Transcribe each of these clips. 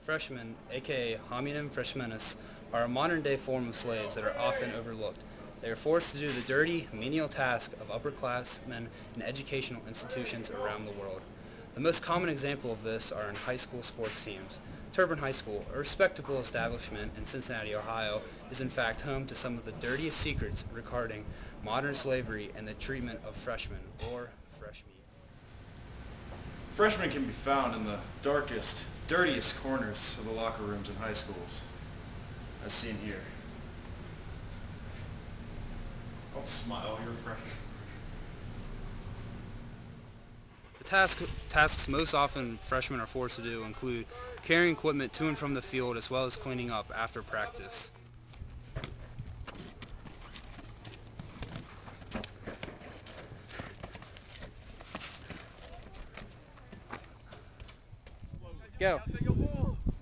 Freshmen, aka hominem fresmenus, are a modern-day form of slaves that are often overlooked. They are forced to do the dirty, menial task of upperclassmen in educational institutions around the world. The most common example of this are in high school sports teams. Turpin High School, a respectable establishment in Cincinnati, Ohio, is in fact home to some of the dirtiest secrets regarding modern slavery and the treatment of freshmen, or fresh meat. Freshmen can be found in the darkest, dirtiest corners of the locker rooms in high schools, as seen here. Don't smile, you're a freshman. The tasks most often freshmen are forced to do include carrying equipment to and from the field as well as cleaning up after practice. Go.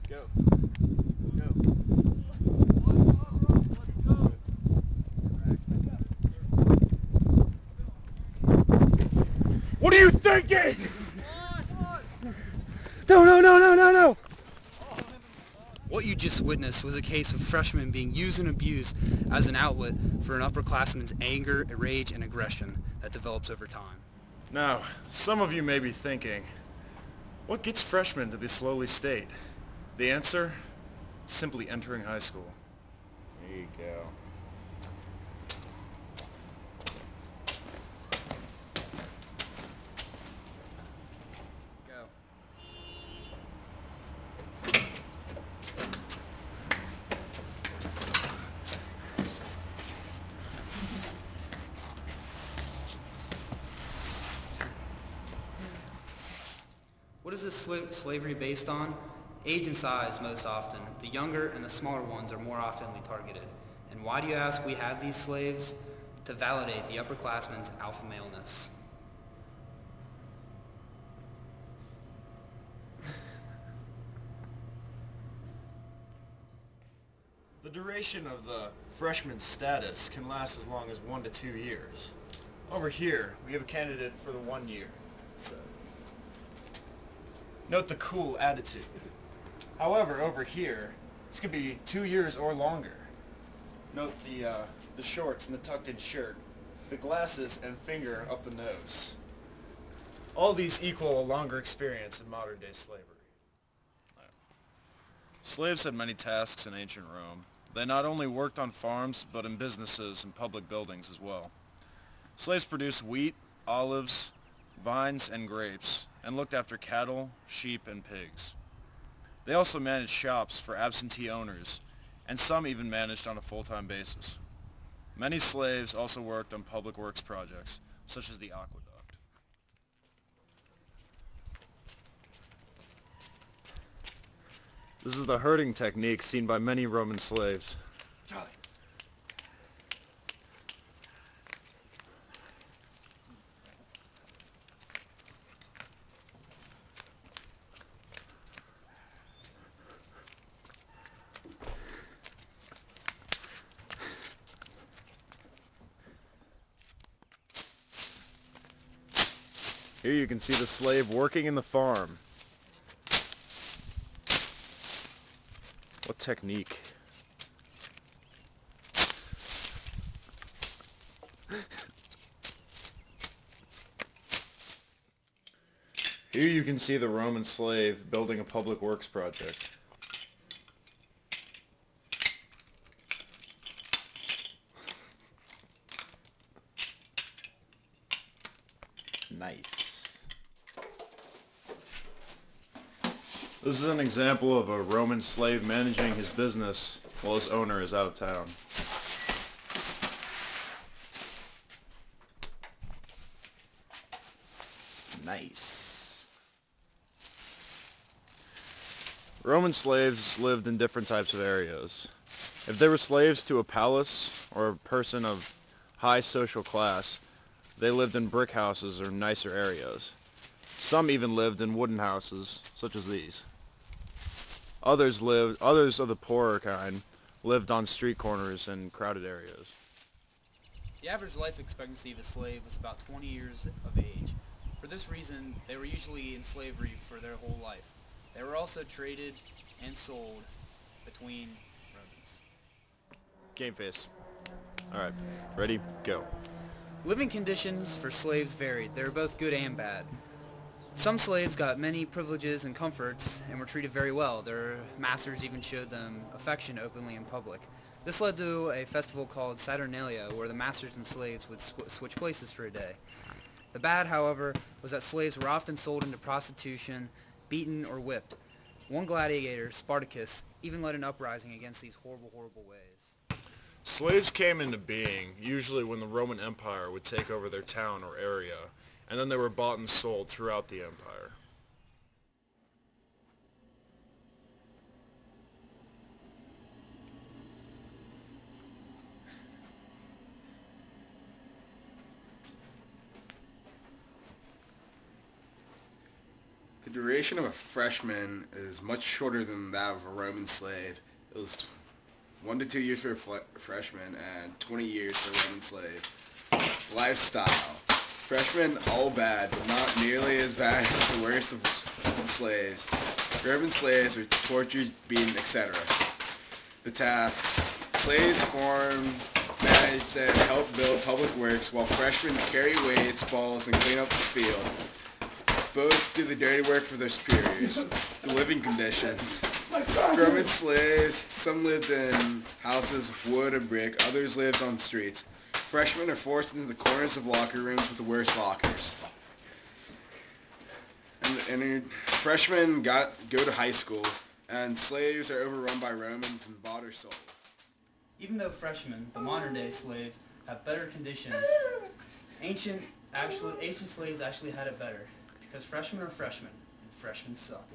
Go. What are you thinking? No! What you just witnessed was a case of freshmen being used and abused as an outlet for an upperclassman's anger, rage, and aggression that develops over time. Now, some of you may be thinking, what gets freshmen to this lowly state? The answer? Simply entering high school. There you go. What is this slavery based on? Age and size most often. The younger and the smaller ones are more oftenly targeted. And why do you ask we have these slaves? To validate the upperclassman's alpha maleness. The duration of the freshman status can last as long as 1 to 2 years. Over here, we have a candidate for the 1 year. Note the cool attitude. However, over here, this could be 2 years or longer. Note the shorts and the tucked-in shirt, the glasses and finger up the nose. All these equal a longer experience in modern-day slavery. Slaves had many tasks in ancient Rome. They not only worked on farms, but in businesses and public buildings as well. Slaves produced wheat, olives, vines, and grapes, and looked after cattle, sheep, and pigs. They also managed shops for absentee owners, and some even managed on a full-time basis. Many slaves also worked on public works projects, such as the aqueduct. This is the herding technique seen by many Roman slaves. Charlie. Here you can see the slave working in the farm. What technique? Here you can see the Roman slave building a public works project. Nice. This is an example of a Roman slave managing his business while his owner is out of town. Nice. Roman slaves lived in different types of areas. If they were slaves to a palace or a person of high social class, they lived in brick houses or nicer areas. Some even lived in wooden houses, such as these. Others of the poorer kind lived on street corners and crowded areas. The average life expectancy of a slave was about 20 years of age. For this reason, they were usually in slavery for their whole life. They were also traded and sold between Romans. Game face. Alright, ready, go. Living conditions for slaves varied. They were both good and bad. Some slaves got many privileges and comforts and were treated very well. Their masters even showed them affection openly in public. This led to a festival called Saturnalia, where the masters and slaves would switch places for a day. The bad, however, was that slaves were often sold into prostitution, beaten, or whipped. One gladiator, Spartacus, even led an uprising against these horrible, horrible ways. Slaves came into being usually when the Roman Empire would take over their town or area, and then they were bought and sold throughout the empire. The duration of a freshman is much shorter than that of a Roman slave. It was 1 to 2 years for a freshman and 20 years for a Roman slave. Lifestyle. Freshmen, all bad, but not nearly as bad as the worst of the slaves. Roman slaves were tortured, beaten, etc. The tasks. Slaves farmed, managed, and helped build public works, while freshmen carry weights, balls, and clean up the field. Both do the dirty work for their superiors. The living conditions. Roman slaves, some lived in houses of wood or brick, others lived on streets. Freshmen are forced into the corners of locker rooms with the worst lockers. And freshmen go to high school, and slaves are overrun by Romans and bought or sold. Even though freshmen, the modern-day slaves, have better conditions, ancient slaves actually had it better, because freshmen are freshmen, and freshmen suck.